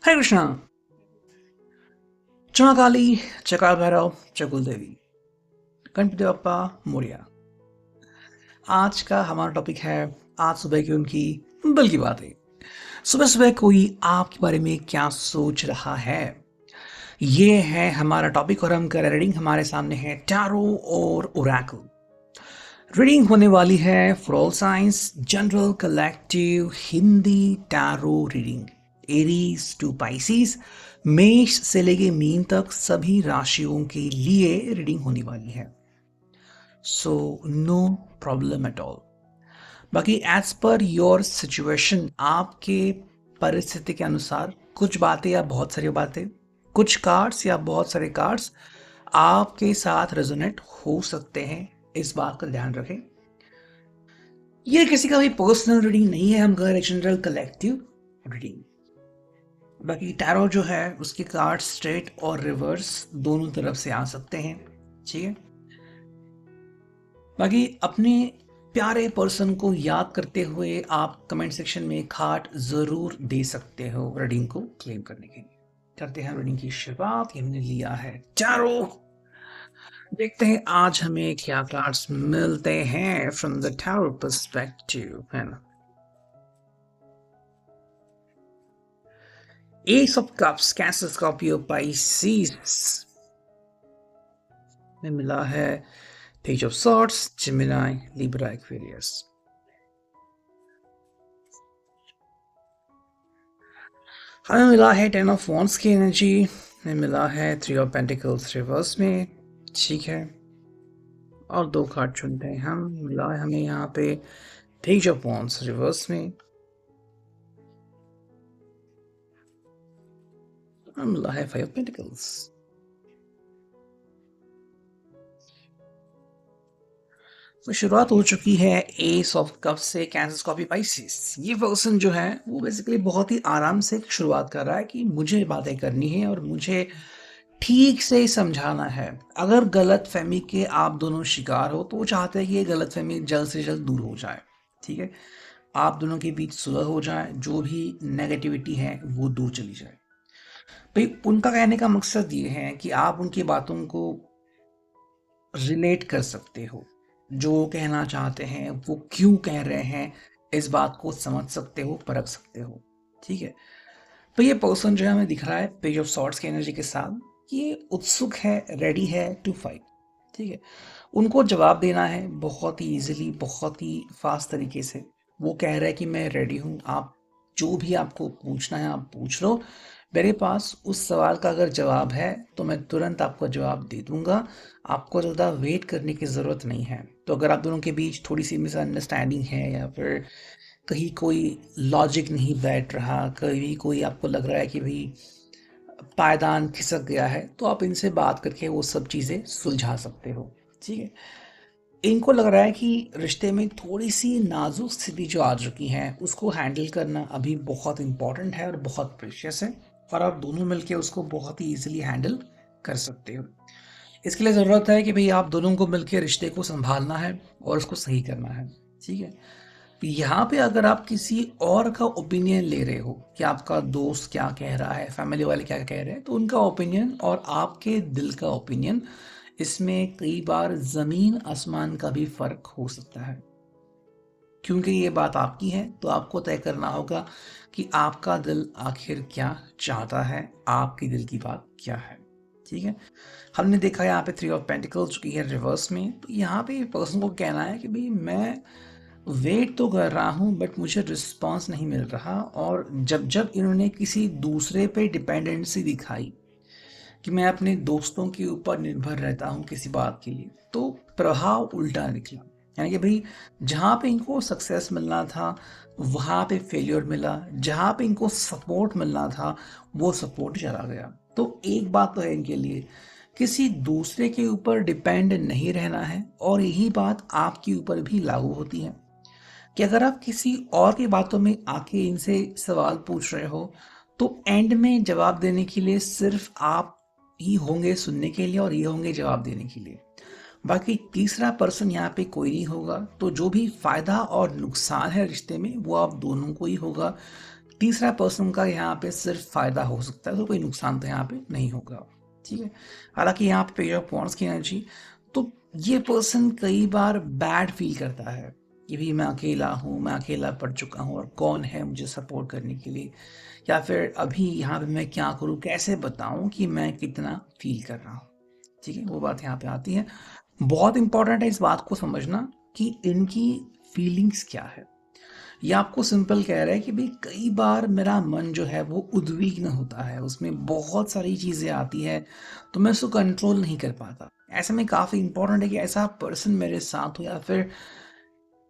हरे कृष्णा। महाकाली, चकार भैरव, चकुल देवी, गणपति बप्पा मोरिया। आज का हमारा टॉपिक है आज सुबह की उनकी दिल की बातें। सुबह सुबह कोई आपके बारे में क्या सोच रहा है, ये है हमारा टॉपिक। और हम कर रीडिंग, हमारे सामने है टैरो और ओरेकल। रीडिंग होने वाली है for all signs, general, collective, Hindi tarot reading. Aries to Pisces, मेष से लेके मीन तक सभी राशियों के लिए रीडिंग होने वाली है। So no problem at all. बाकी एज पर योर सिचुएशन, आपके परिस्थिति के अनुसार कुछ बातें या बहुत सारी बातें, कुछ कार्ड्स या बहुत सारे कार्ड्स आपके साथ रेजोनेट हो सकते हैं। इस बात का ध्यान रखें। ये किसी का भी पर्सनल रीडिंग नहीं है, हम कर रहे जनरल कलेक्टिव रीडिंग। बाकी टैरो जो है उसके कार्ड स्ट्रेट और रिवर्स दोनों तरफ से आ सकते हैं, ठीक है। बाकी अपने प्यारे पर्सन को याद करते हुए आप कमेंट सेक्शन में एक हार्ट जरूर दे सकते हो रीडिंग को क्लेम करने के लिए। करते हैं रीडिंग की शुरुआत। हमने लिया है टैरो। देखते हैं आज हमें क्या कार्ड्स मिलते हैं फ्रॉम द टैरो पर्सपेक्टिव, है ना। S of cups, cancer, Scorpio, Pisces में मिला है page of swords, Gemini, Libra, Aquarius. हमें मिला है टेन ऑफ वॉन्ड्स की एनर्जी में, मिला है थ्री ऑफ पेंटिकल्स रिवर्स में, ठीक है। और दो कार्ड चुनते हैं हम। मिला है हमें यहाँ पे पेज ऑफ वॉन्ड्स रिवर्स में, और मिला है फाइव ऑफ पेंटिकल्स। तो शुरुआत हो चुकी है एस ऑफ कप से, कैंसर, स्कॉर्पियो, पाइसिस। ये पर्सन जो है वो बेसिकली बहुत ही आराम से शुरुआत कर रहा है कि मुझे बातें करनी है और मुझे ठीक से समझाना है। अगर गलत फहमी के आप दोनों शिकार हो तो वो चाहते हैं कि ये गलत फहमी जल्द से जल्द दूर हो जाए, ठीक है। आप दोनों के बीच सुलह हो जाए, जो भी नेगेटिविटी है वो दूर चली जाए। भाई उनका कहने का मकसद ये है कि आप उनकी बातों को रिलेट कर सकते हो, जो कहना चाहते हैं वो क्यों कह रहे हैं, इस बात को समझ सकते हो, परख सकते हो, ठीक है। तो ये पर्सन जो है हमें दिख रहा है पेज ऑफ सॉर्ड्स की एनर्जी के साथ, ये उत्सुक है, रेडी है टू फाइट, ठीक है। उनको जवाब देना है बहुत ही इजीली, बहुत ही फास्ट तरीके से। वो कह रहा है कि मैं रेडी हूँ, आप जो भी आपको पूछना है आप पूछ लो। मेरे पास उस सवाल का अगर जवाब है तो मैं तुरंत आपको जवाब दे दूंगा, आपको ज़्यादा वेट करने की ज़रूरत नहीं है। तो अगर आप दोनों के बीच थोड़ी सी मिसअंडरस्टैंडिंग है या फिर कहीं कोई लॉजिक नहीं बैठ रहा, कहीं कोई आपको लग रहा है कि भाई पायदान खिसक गया है, तो आप इनसे बात करके वो सब चीज़ें सुलझा सकते हो, ठीक है। इनको लग रहा है कि रिश्ते में थोड़ी सी नाजुक स्थिति जो आ चुकी है उसको हैंडल करना अभी बहुत इंपॉर्टेंट है और बहुत प्रेशियस है, और आप दोनों मिलके उसको बहुत ही इजीली हैंडल कर सकते हो। इसके लिए ज़रूरत है कि भाई आप दोनों को मिलकर रिश्ते को संभालना है और उसको सही करना है, ठीक है। यहाँ पे अगर आप किसी और का ओपिनियन ले रहे हो कि आपका दोस्त क्या कह रहा है, फैमिली वाले क्या कह रहे हैं, तो उनका ओपिनियन और आपके दिल का ओपिनियन, इसमें कई बार जमीन आसमान का भी फर्क हो सकता है। क्योंकि ये बात आपकी है तो आपको तय करना होगा कि आपका दिल आखिर क्या चाहता है, आपके दिल की बात क्या है, ठीक है। हमने देखा यहाँ पे थ्री ऑफ पेंटिकल्स चुकी है रिवर्स में, तो यहाँ पे पर्सन को कहना है कि भाई मैं वेट तो कर रहा हूँ बट मुझे रिस्पॉन्स नहीं मिल रहा। और जब जब इन्होंने किसी दूसरे पे डिपेंडेंसी दिखाई कि मैं अपने दोस्तों के ऊपर निर्भर रहता हूँ किसी बात के लिए, तो प्रभाव उल्टा निकला। यानी कि भाई जहाँ पे इनको सक्सेस मिलना था वहाँ पे फेलियर मिला, जहाँ पे इनको सपोर्ट मिलना था वो सपोर्ट चला गया। तो एक बात तो है इनके लिए, किसी दूसरे के ऊपर डिपेंड नहीं रहना है। और यही बात आपके ऊपर भी लागू होती है कि अगर आप किसी और की बातों में आके इनसे सवाल पूछ रहे हो तो एंड में जवाब देने के लिए सिर्फ आप ही होंगे सुनने के लिए और ये होंगे जवाब देने के लिए। बाकी तीसरा पर्सन यहाँ पे कोई नहीं होगा। तो जो भी फायदा और नुकसान है रिश्ते में वो आप दोनों को ही होगा। तीसरा पर्सन का यहाँ पे सिर्फ फ़ायदा हो सकता है, तो कोई नुकसान तो यहाँ पे नहीं होगा, ठीक है। हालाँकि यहाँ पे पेज ऑफ वांड्स की एनर्जी, तो ये पर्सन कई बार बैड फील करता है कि भाई मैं अकेला हूँ, मैं अकेला पड़ चुका हूँ और कौन है मुझे सपोर्ट करने के लिए, या फिर अभी यहाँ पे मैं क्या करूँ, कैसे बताऊँ कि मैं कितना फील कर रहा हूँ, ठीक है। वो बात यहाँ पे आती है। बहुत इंपॉर्टेंट है इस बात को समझना कि इनकी फीलिंग्स क्या है। ये आपको सिंपल कह रहा है कि भाई कई बार मेरा मन जो है वो उद्विग्न होता है, उसमें बहुत सारी चीज़ें आती है, तो मैं उसको कंट्रोल नहीं कर पाता। ऐसे में काफ़ी इंपॉर्टेंट है कि ऐसा पर्सन मेरे साथ हो, या फिर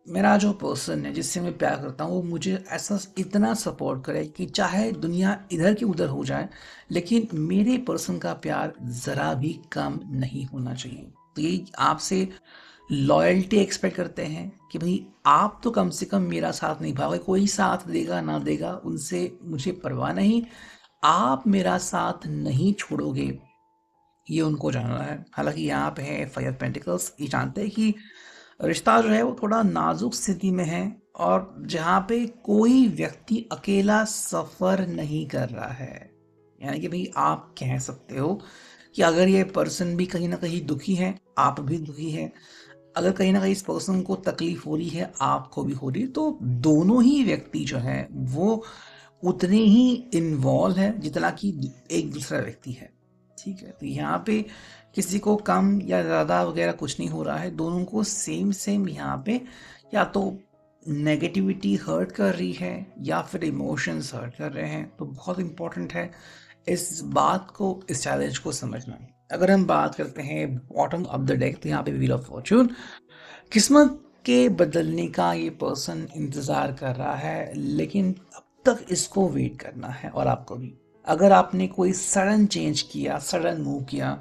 मेरा जो पर्सन है जिससे मैं प्यार करता हूँ वो मुझे ऐसा इतना सपोर्ट करे कि चाहे दुनिया इधर की उधर हो जाए, लेकिन मेरे पर्सन का प्यार ज़रा भी कम नहीं होना चाहिए। तो ये आपसे लॉयल्टी एक्सपेक्ट करते हैं कि भाई आप तो कम से कम मेरा साथ निभाओगे, कोई साथ देगा ना देगा उनसे मुझे परवाह नहीं, आप मेरा साथ नहीं छोड़ोगे, ये उनको जानना है। हालांकि यहाँ पे है फाइव पेंटिकल्स, ये जानते हैं कि रिश्ता जो है वो थोड़ा नाजुक स्थिति में है, और जहाँ पे कोई व्यक्ति अकेला सफ़र नहीं कर रहा है। यानी कि भाई आप कह सकते हो कि अगर ये पर्सन भी कहीं ना कहीं दुखी है, आप भी दुखी है, अगर कहीं ना कहीं इस पर्सन को तकलीफ हो रही है, आपको भी हो रही है, तो दोनों ही व्यक्ति जो है वो उतने ही इन्वॉल्व है जितना कि एक दूसरा व्यक्ति है, ठीक है। तो यहाँ पे किसी को कम या ज़्यादा वगैरह कुछ नहीं हो रहा है, दोनों को सेम सेम यहाँ पे या तो नेगेटिविटी हर्ट कर रही है या फिर इमोशंस हर्ट कर रहे हैं। तो बहुत इंपॉर्टेंट है इस बात को, इस चैलेंज को समझना। अगर हम बात करते हैं बॉटम ऑफ द डेक, तो यहाँ पे व्हील ऑफ फॉर्चून, किस्मत के बदलने का ये पर्सन इंतज़ार कर रहा है, लेकिन अब तक इसको वेट करना है, और आपको भी। अगर आपने कोई सडन चेंज किया, सडन मूव किया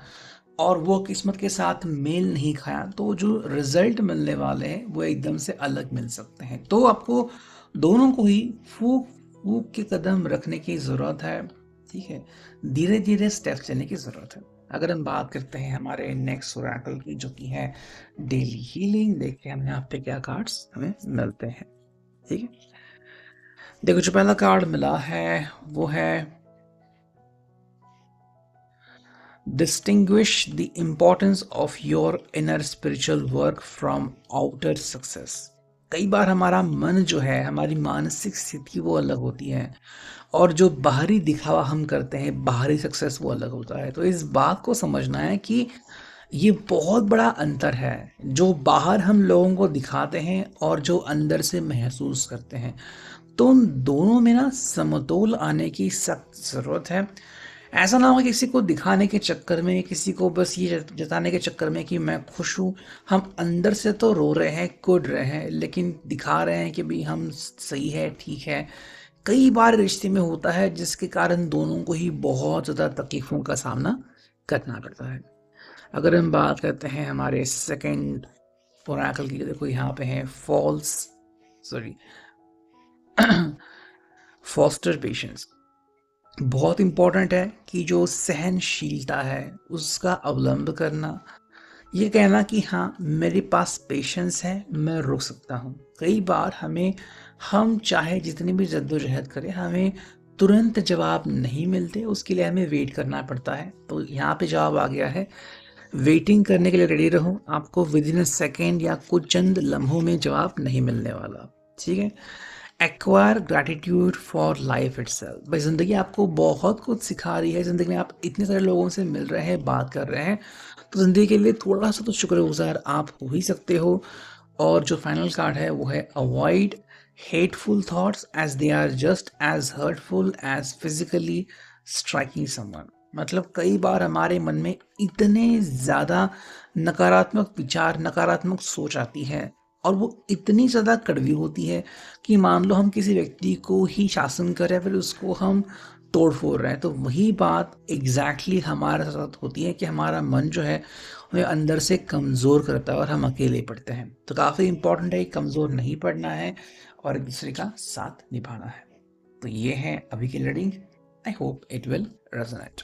और वो किस्मत के साथ मेल नहीं खाया, तो जो रिजल्ट मिलने वाले हैं वो एकदम से अलग मिल सकते हैं। तो आपको दोनों को ही फूक फूक के कदम रखने की ज़रूरत है, ठीक है। धीरे धीरे स्टेप्स लेने की ज़रूरत है। अगर हम बात करते हैं हमारे नेक्स्ट ओरेकल की, जो कि है डेली हीलिंग, देखते हैं हम यहाँ पे क्या कार्ड्स हमें मिलते हैं, ठीक है। देखो जो पहला कार्ड मिला है वो है distinguish the importance of your inner spiritual work from outer success. कई बार हमारा मन जो है, हमारी मानसिक स्थिति वो अलग होती है, और जो बाहरी दिखावा हम करते हैं, बाहरी सक्सेस वो अलग होता है। तो इस बात को समझना है कि ये बहुत बड़ा अंतर है, जो बाहर हम लोगों को दिखाते हैं और जो अंदर से महसूस करते हैं। तो उन दोनों में ना समतोल आने की सख्त ज़रूरत है। ऐसा ना हो किसी को दिखाने के चक्कर में, किसी को बस ये जताने के चक्कर में कि मैं खुश हूँ, हम अंदर से तो रो रहे हैं, कुढ़ रहे हैं, लेकिन दिखा रहे हैं कि भाई हम सही है, ठीक है। कई बार रिश्ते में होता है जिसके कारण दोनों को ही बहुत ज़्यादा तकलीफ़ों का सामना करना पड़ता है। अगर हम बात करते हैं हमारे सेकंड ओरेकल की, देखो यहाँ पे है फॉल्स सॉरी फॉस्टर पेशेंस। बहुत इंपॉर्टेंट है कि जो सहनशीलता है उसका अवलंब करना, ये कहना कि हाँ मेरे पास पेशेंस है, मैं रुक सकता हूँ। कई बार हम चाहे जितनी भी जद्दोजहद करें, हमें तुरंत जवाब नहीं मिलते, उसके लिए हमें वेट करना पड़ता है। तो यहाँ पे जवाब आ गया है, वेटिंग करने के लिए रेडी रहो, आपको विद इन अ सेकेंड या कुछ चंद लम्हों में जवाब नहीं मिलने वाला, ठीक है। Acquire gratitude for life itself. भाई ज़िंदगी आपको बहुत कुछ सिखा रही है, ज़िंदगी में आप इतने सारे लोगों से मिल रहे हैं, बात कर रहे हैं, तो ज़िंदगी के लिए थोड़ा सा तो शुक्रगुजार आप हो ही सकते हो। और जो फाइनल कार्ड है वो है avoid hateful thoughts as they are just as hurtful as physically striking someone. मतलब कई बार हमारे मन में इतने ज़्यादा नकारात्मक विचार, नकारात्मक सोच आती है, और वो इतनी ज़्यादा कड़वी होती है कि मान लो हम किसी व्यक्ति को ही शासन कर रहे हैं, फिर उसको हम तोड़ फोड़ रहे हैं। तो वही बात एग्जैक्टली हमारे साथ होती है कि हमारा मन जो है हमें अंदर से कमज़ोर करता है और हम अकेले पड़ते हैं। तो काफ़ी इंपॉर्टेंट है, कमज़ोर नहीं पड़ना है और एक दूसरे का साथ निभाना है। तो ये है अभी की reading. I hope it will resonate.